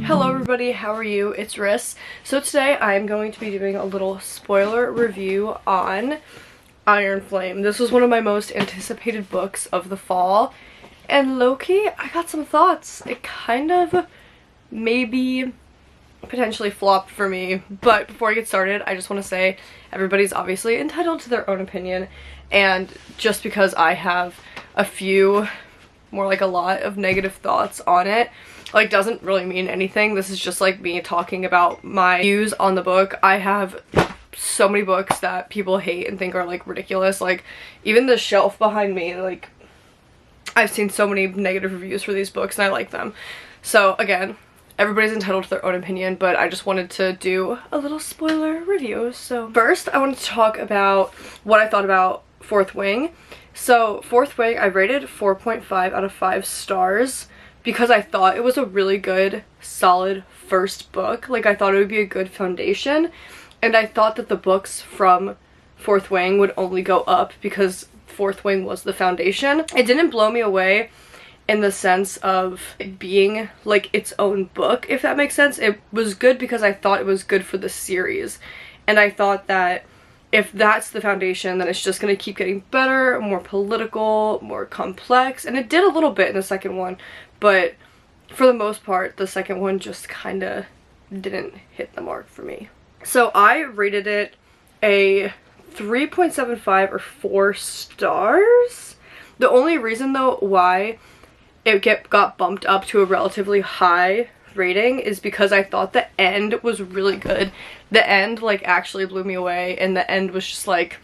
Hello everybody, how are you? It's Riss. So today I'm going to be doing a little spoiler review on Iron Flame. This was one of my most anticipated books of the fall, and low-key, I got some thoughts. It kind of maybe potentially flopped for me, but before I get started, I just want to say everybody's obviously entitled to their own opinion, and just because I have a few, more like a lot of negative thoughts on it, like, doesn't really mean anything. This is just like me talking about my views on the book. I have so many books that people hate and think are like ridiculous. Like, even the shelf behind me, like, I've seen so many negative reviews for these books and I like them. So again, everybody's entitled to their own opinion, but I just wanted to do a little spoiler review. So first, I wanted to talk about what I thought about Fourth Wing. So Fourth Wing, I rated 4.5 out of 5 stars. Because I thought it was a really good, solid first book. Like, I thought it would be a good foundation. And I thought that the books from Fourth Wing would only go up because Fourth Wing was the foundation. It didn't blow me away in the sense of it being, like, its own book, if that makes sense. It was good because I thought it was good for the series. And I thought that if that's the foundation, then it's just going to keep getting better, more political, more complex. And it did a little bit in the second one. But for the most part, the second one just kind of didn't hit the mark for me. So I rated it a 3.75 or 4 stars. The only reason though why it got bumped up to a relatively high rating is because I thought the end was really good. The end like actually blew me away, and the end was just like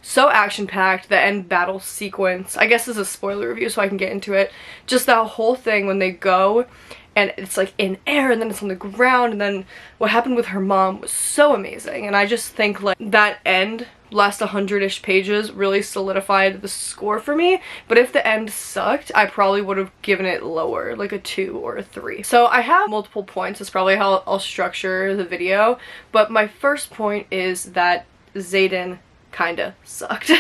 so action-packed. The end battle sequence, I guess this is a spoiler review so I can get into it, just that whole thing when they go and it's like in air and then it's on the ground, and then what happened with her mom was so amazing. And I just think like that end, last 100-ish pages, really solidified the score for me. But if the end sucked, I probably would have given it lower, like a 2 or a 3. So I have multiple points. That's probably how I'll structure the video. But my first point is that Xaden kinda sucked.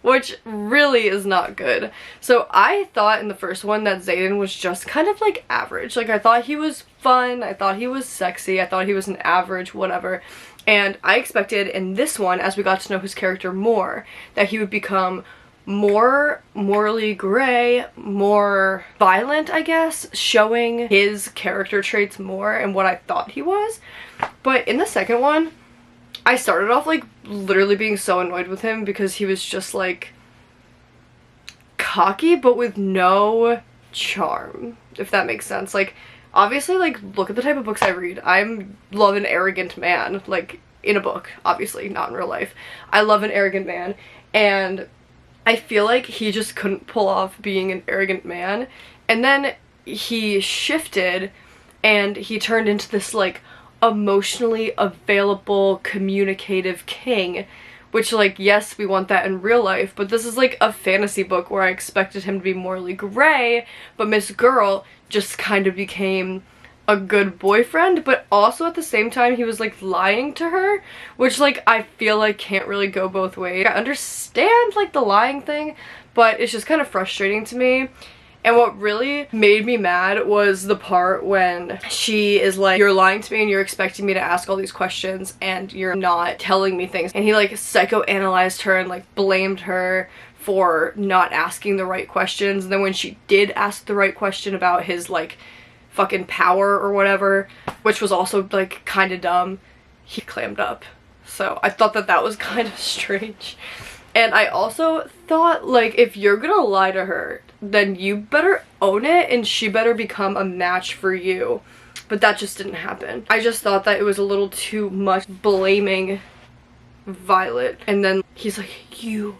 Which really is not good. So I thought in the first one that Xaden was just kind of like average. Like, I thought he was fun, I thought he was sexy, I thought he was an average whatever. And I expected in this one, as we got to know his character more, that he would become more morally gray, more violent, I guess, showing his character traits more and what I thought he was. But in the second one, I started off like literally being so annoyed with him because he was just like cocky but with no charm, if that makes sense. Like, obviously, like, look at the type of books I read. I love an arrogant man, like in a book, obviously not in real life. I love an arrogant man, and I feel like he just couldn't pull off being an arrogant man. And then he shifted and he turned into this like emotionally available, communicative king, which, like, yes, we want that in real life, but this is like a fantasy book where I expected him to be morally gray, but Miss Girl just kind of became a good boyfriend, but also at the same time he was like lying to her, which, like, I feel like can't really go both ways. I understand like the lying thing, but it's just kind of frustrating to me. And what really made me mad was the part when she is like, you're lying to me and you're expecting me to ask all these questions and you're not telling me things. And he like psychoanalyzed her and like blamed her for not asking the right questions. And then when she did ask the right question about his like fucking power or whatever, which was also like kind of dumb, he clammed up. So I thought that that was kind of strange. And I also thought, like, if you're gonna lie to her, then you better own it and she better become a match for you. But that just didn't happen. I just thought that it was a little too much blaming Violet. And then he's like, you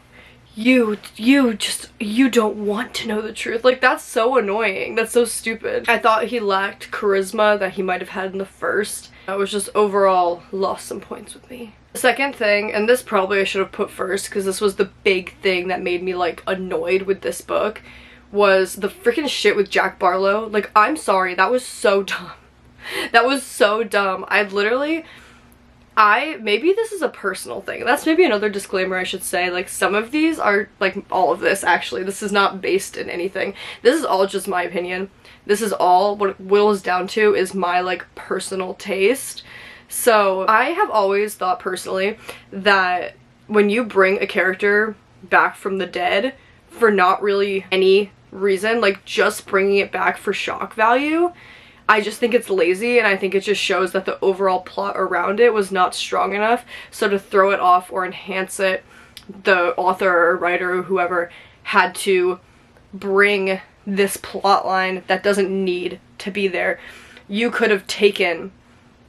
don't want to know the truth. Like, that's so annoying. That's so stupid. I thought he lacked charisma that he might have had in the first. I was just overall lost some points with me. The second thing, and this probably I should have put first because this was the big thing that made me like annoyed with this book, was the freaking shit with Jack Barlow. Like, I'm sorry, that was so dumb. That was so dumb. I literally, maybe this is a personal thing. That's maybe another disclaimer I should say. Like, some of these are, like, all of this, actually. This is not based in anything. This is all just my opinion. This is all what it whittles down to is my, like, personal taste. So, I have always thought personally that when you bring a character back from the dead for not really any reason, like, just bringing it back for shock value, I just think it's lazy, and I think it just shows that the overall plot around it was not strong enough. So to throw it off or enhance it, the author or writer or whoever had to bring this plot line that doesn't need to be there. You could have taken,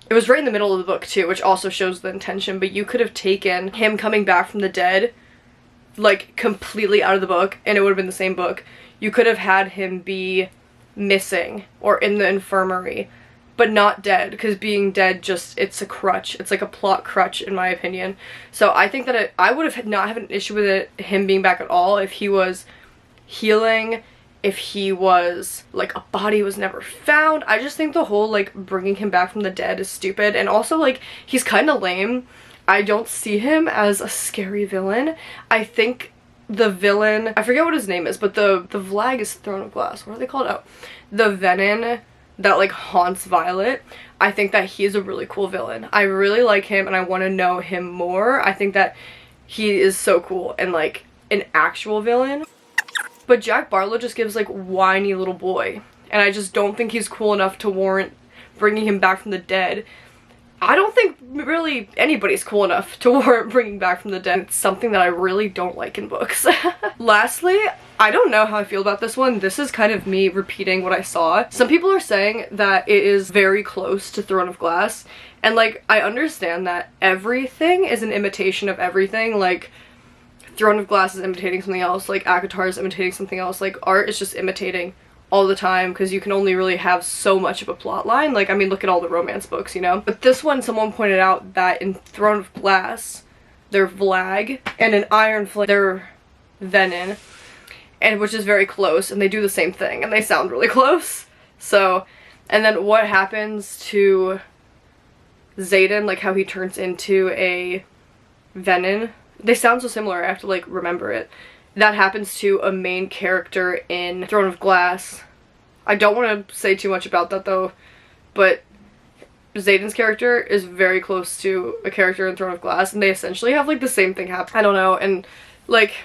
it was right in the middle of the book too, which also shows the intention, but you could have taken him coming back from the dead, like, completely out of the book, and it would have been the same book. You could have had him be missing or in the infirmary, but not dead, because being dead just, it's a crutch. It's like a plot crutch, in my opinion. So I think that I would have not have an issue with him being back at all if he was healing, if he was, like, a body was never found. I just think the whole, like, bringing him back from the dead is stupid, and also, like, he's kind of lame. I don't see him as a scary villain. I think the villain, I forget what his name is, but the Vlag is Throne of Glass. What are they called? Oh, the Venom that, like, haunts Violet. I think that he's a really cool villain. I really like him, and I want to know him more. I think that he is so cool and, like, an actual villain. But Jack Barlow just gives, like, whiny little boy, and I just don't think he's cool enough to warrant bringing him back from the dead. I don't think really anybody's cool enough to warrant bringing back from the dead. It's something that I really don't like in books. Lastly, I don't know how I feel about this one. This is kind of me repeating what I saw. Some people are saying that it is very close to Throne of Glass, and, like, I understand that everything is an imitation of everything. Like, Throne of Glass is imitating something else, like ACOTAR is imitating something else, like art is just imitating all the time, because you can only really have so much of a plot line. Like, I mean, look at all the romance books, you know? But this one, someone pointed out that in Throne of Glass, they're Vlag, and in Iron Flame, they're Venom, and which is very close, and they do the same thing, and they sound really close. So, and then what happens to Xaden, like how he turns into a Venom, they sound so similar, I have to, like, remember it. That happens to a main character in Throne of Glass. I don't want to say too much about that though, but Xaden's character is very close to a character in Throne of Glass, and they essentially have, like, the same thing happen. I don't know, and, like,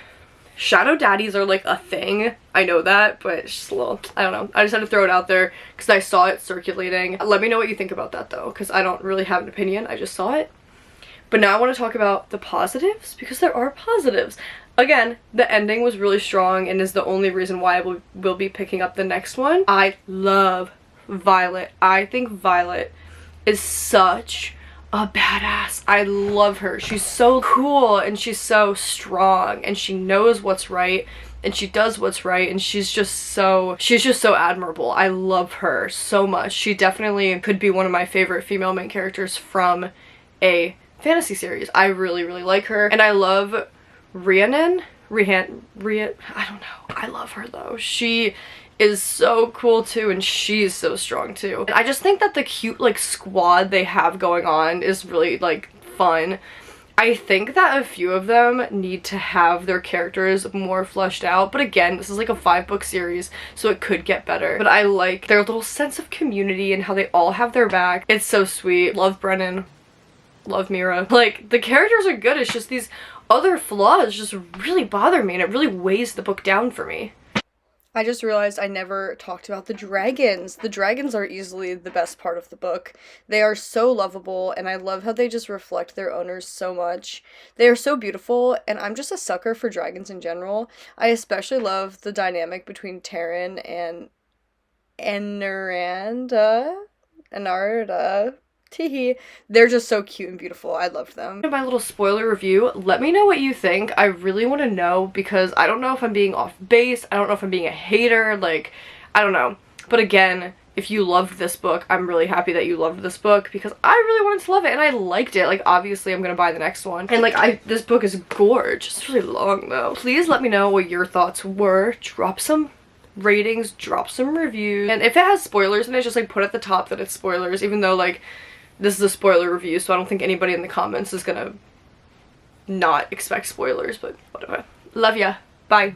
shadow daddies are, like, a thing. I know that, but it's just a little, I don't know. I just had to throw it out there because I saw it circulating. Let me know what you think about that though, because I don't really have an opinion. I just saw it. But now I want to talk about the positives, because there are positives. Again, the ending was really strong and is the only reason why I will be picking up the next one. I love Violet. I think Violet is such a badass. I love her. She's so cool, and she's so strong, and she knows what's right, and she does what's right, and she's just so admirable. I love her so much. She definitely could be one of my favorite female main characters from a fantasy series. I really, really like her, and I love Rhiannon? I don't know. I love her though. She is so cool too, and she's so strong too. And I just think that the cute, like, squad they have going on is really, like, fun. I think that a few of them need to have their characters more fleshed out, but again, this is like a 5-book series, so it could get better. But I like their little sense of community and how they all have their back. It's so sweet. Love Brennan. Love Mira. Like, the characters are good, it's just these other flaws just really bother me, and it really weighs the book down for me. I just realized I never talked about the dragons. The dragons are easily the best part of the book. They are so lovable, and I love how they just reflect their owners so much. They are so beautiful, and I'm just a sucker for dragons in general. I especially love the dynamic between Taryn and Enarda. Teehee. They're just so cute and beautiful. I love them. In my little spoiler review, let me know what you think. I really want to know, because I don't know if I'm being off base. I don't know if I'm being a hater. Like, I don't know. But again, if you loved this book, I'm really happy that you loved this book, because I really wanted to love it and I liked it. Like, obviously I'm gonna buy the next one. And, like, this book is gorgeous. It's really long though. Please let me know what your thoughts were. Drop some ratings, drop some reviews. And if it has spoilers in it, just, like, put at the top that it's spoilers, even though, like, this is a spoiler review, so I don't think anybody in the comments is gonna not expect spoilers, but whatever. Love ya. Bye.